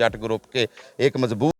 जट group के एक मजबूत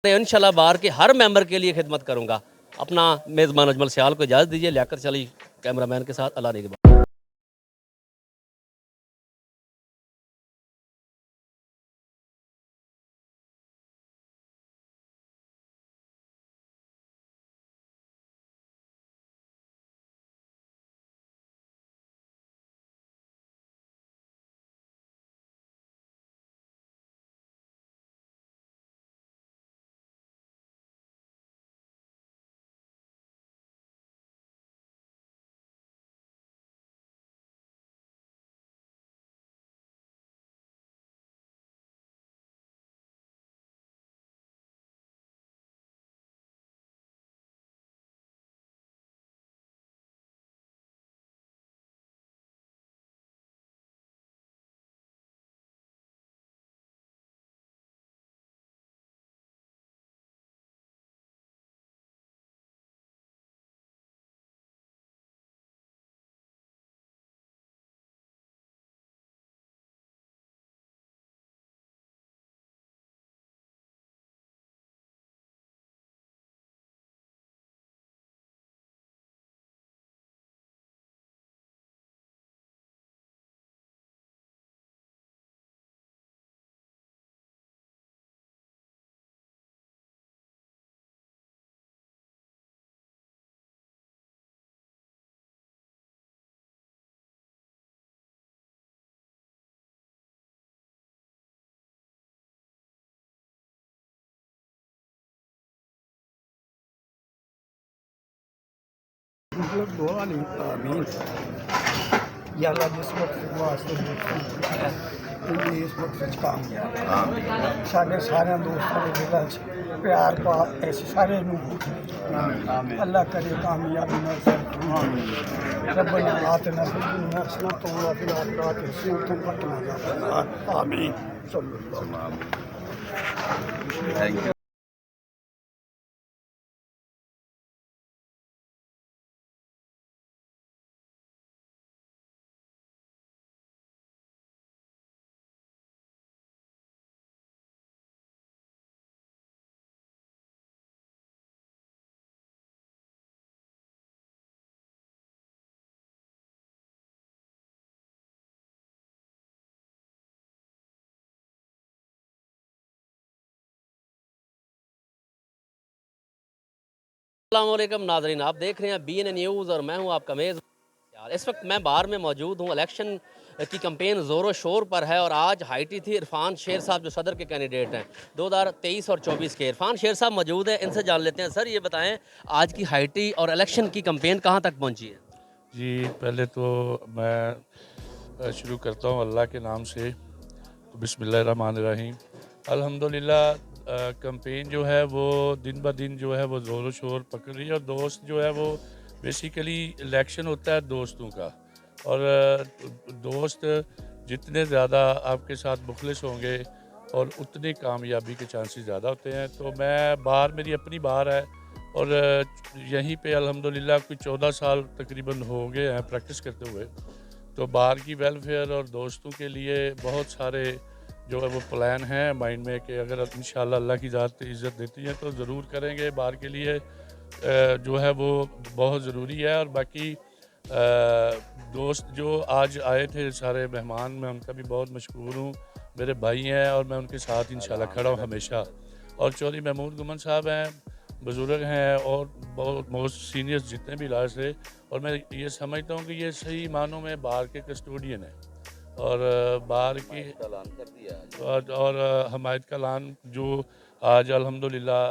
इंशाल्लाह बार के हर मेंबर के लिए खिदमत करूंगा। अपना मेज़बान अजमल सियाल को इजाज़त दीजिए, लियाकत चली कैमरामैन के साथ। अल्लाह ने मतलब दुआ नहीं आमीन या अल्लाह जिस वक्त वास्ते इस वक्त कामयाब साढ़े सारे दोस्तों के दिलों च प्यार पा ऐसे सारे अल्लाह करे कामयाबी न रब्बना आतिना फिद दुनिया हसनतन व फिल आखिरति हसनतन व क़िना अज़ाबन्नार आमीन सल्लल्लाहु थैंक यू। अस्सलामुअलैकुम नाज़रीन, आप देख रहे हैं BN न्यूज़ और मैं हूं आपका मेज़बान। इस वक्त मैं बार में मौजूद हूं। इलेक्शन की कैंपेन ज़ोरों शोर पर है और आज हाइटी थी इरफान शेर साहब जो सदर के कैंडिडेट हैं 2023 और 24 के। इरफान शेर साहब मौजूद हैं, इनसे जान लेते हैं। सर ये बताएं, आज की हाइटी और इलेक्शन की कैंपेन कहाँ तक पहुँची है? जी, पहले तो मैं शुरू करता हूँ अल्लाह के नाम से। तो बिस्मिल्लाहिर्रहमानिर्रहीम। अल्हम्दुलिल्लाह कैंपेन जो है वो दिन ब दिन जो है वो ज़ोर शोर पकड़ रही है। और दोस्त जो है वो बेसिकली इलेक्शन होता है दोस्तों का, और दोस्त जितने ज़्यादा आपके साथ मुखलिस होंगे और उतनी कामयाबी के चांसेस ज़्यादा होते हैं। तो मैं बार मेरी अपनी बार है, اور یہیں پہ الحمدللہ کوئی 14 سال تقریباً ہو گئے ہیں پریکٹس کرتے ہوئے. تو بار کی ویلفیئر اور دوستوں کے لیے بہت سارے جو ہے وہ پلان ہیں مائنڈ میں کہ اگر انشاءاللہ اللہ کی ذات عزت دیتی ہے تو ضرور کریں گے. بار کے لیے جو ہے وہ بہت ضروری ہے. اور باقی دوست جو آج آئے تھے سارے مہمان, میں ان کا بھی بہت مشکور ہوں. میرے بھائی ہیں اور میں ان کے ساتھ انشاءاللہ کھڑا ہوں ہمیشہ. اور چودھری محمود گمن صاحب ہیں, بزرگ ہیں اور بہت موسٹ سینئرس جتنے بھی علاج سے, اور میں یہ سمجھتا ہوں کہ یہ صحیح معنوں میں بار کے کسٹوڈین ہیں. اور بار کی اور حمایت کا اعلان جو آج الحمدللہ